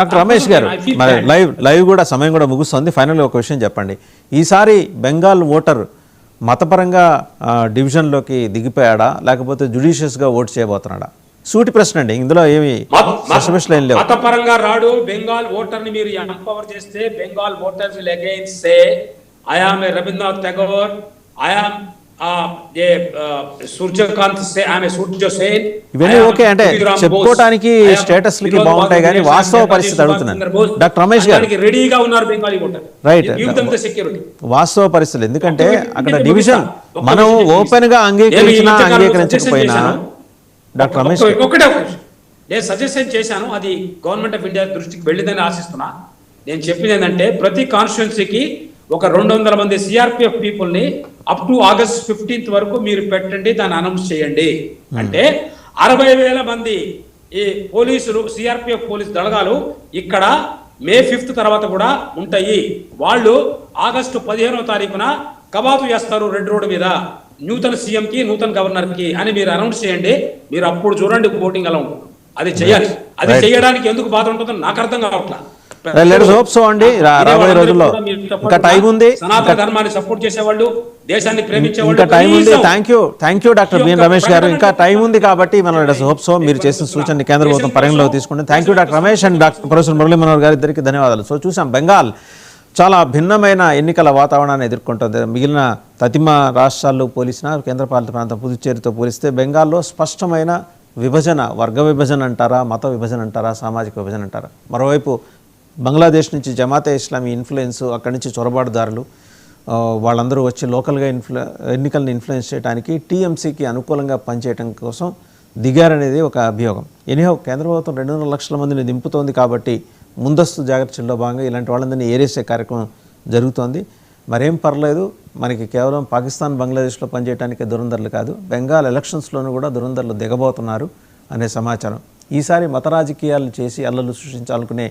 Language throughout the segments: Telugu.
డాక్టర్ రమేష్ గారు లైవ్ కూడా సమయం కూడా ముగుస్తుంది. ఫైనల్గా ఒక విషయం చెప్పండి, ఈసారి బెంగాల్ ఓటర్ మతపరంగా డివిజన్లోకి దిగిపోయాడా లేకపోతే జుడిషియస్గా ఓటు చేయబోతున్నాడా? సూటి ప్రశ్న అండి, ఇందులో ఏమి ఏం లేవు. మతపరంగా రాడు. బెంగాల్ ఓటర్ ని మీరు ఎంపవర్ చేస్తే Bengal voters will again say I am a Rabindranath Tagore, I am Suryakant say ఆమె సూర్య సేన్. ఇవన్నీ ఓకే అంటే చెప్పుకోవడానికి స్టేటస్ లకి బాగుంటాయి కానీ వాస్తవ పరిస్థితి అడుగుతున్నాను డాక్టర్ రమేష్ గారు. రెడీగా ఉన్నారు బెంగాలీ ఓటర్, రైట్. సెక్యూరిటీ వాస్తవ పరిస్థితులు ఎందుకంటే అక్కడ డివిజన్ మనం ఓపెన్ గా అంగీకరించినా అంగీకరించకపోయినా డాక్టర్ రమేష్ ఒకటే నేను సజెషన్ చేశాను, అది గవర్నమెంట్ ఆఫ్ ఇండియా దృష్టికి వెళ్ళిందని ఆశిస్తున్నా. నేను చెప్పింది ఏంటంటే ప్రతి కాన్స్టిట్యున్సీకి ఒక 200 మంది సిఆర్పిఎఫ్ పీపుల్ ని అప్ టు ఆగస్ట్ 15th వరకు మీరు పెట్టండి, దాన్ని అనౌన్స్ చేయండి. అంటే 60,000 మంది ఈ పోలీసులు సిఆర్పిఎఫ్ పోలీసు దళగాలు ఇక్కడ మే 5th తర్వాత కూడా ఉంటాయి. వాళ్ళు ఆగస్టు 15వ తారీఖున కవాతు చేస్తారు రెడ్ రోడ్ మీద నూతన సీఎం కి నూతన గవర్నర్ కి అని మీరు అనౌన్స్ చేయండి. మీరు అప్పుడు చూడండి ఓటింగ్ ఎలా ఉంటుంది. అది చేయాలి. అది చేయడానికి ఎందుకు బాధ ఉంటుందో నాకు అర్థం కావట్లా. రాబోయే రోజుల్లో ఇంకా టైం ఉంది, ధర్మాన్ని సపోర్ట్ చేసేవాళ్ళు, దేశాన్ని ప్రేమించేవాళ్ళు. ఇంకా టైం ఉంది. Thank you doctor B N Ramesh గారు. ఇంకా టైం ఉంది కాబట్టి మనం హోప్ సో మీరు చేసిన సూచనని కేంద్ర ప్రభుత్వం పరిగణలోకి తీసుకుంటుంది. Thank you doctor Ramesh and doctor professor Murali Manohar గారు, ఇద్దరికి ధన్యవాదాలు. సో చూసాం బెంగాల్ చాలా భిన్నమైన ఎన్నికల వాతావరణాన్ని ఎదుర్కొంటుంది. మిగిలిన తతిమ రాష్ట్రాల్లో పోలిసినా కేంద్రపాలిత ప్రాంతం పుదుచ్చేరితో పోలిస్తే బెంగాల్లో స్పష్టమైన విభజన, వర్గ విభజన అంటారా, మత విభజన అంటారా, సామాజిక విభజన అంటారా. మరోవైపు బంగ్లాదేశ్ నుంచి జమాతే ఇస్లామీ ఇన్ఫ్లుయెన్స్, అక్కడి నుంచి చొరబాటుదారులు వాళ్ళందరూ వచ్చి లోకల్గా ఎన్నికలను ఇన్ఫ్లుయెన్స్ చేయడానికి టీఎంసీకి అనుకూలంగా పనిచేయడం కోసం దిగారనేది ఒక అభియోగం. ఎనీహౌ కేంద్ర ప్రభుత్వం 200 లక్షల మందిని దింపుతోంది కాబట్టి ముందస్తు జాగ్రత్తల్లో భాగంగా ఇలాంటి వాళ్ళందరినీ ఏరేసే కార్యక్రమం జరుగుతోంది. మరేం పర్లేదు, మనకి కేవలం పాకిస్తాన్ బంగ్లాదేశ్లో పనిచేయడానికి దురంధర్లు కాదు, బెంగాల్ ఎలక్షన్స్లోనూ కూడా దురంధర్లు దిగబోతున్నారు అనే సమాచారం. ఈసారి మత రాజకీయాలు చేసి అల్లలు సృష్టించాలనుకునే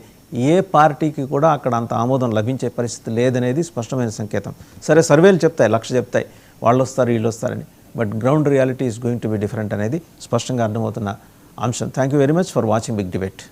ఏ పార్టీకి కూడా అక్కడ అంత ఆమోదం లభించే పరిస్థితి లేదనేది స్పష్టమైన సంకేతం. సరే, సర్వేలు చెప్తాయి, లక్ష చెప్తాయి వాళ్ళు వస్తారు వీళ్ళు వస్తారని, but ground reality is going to be different అనేది స్పష్టంగా అర్థమవుతున్న అంశం. Thank you very much for watching big debate.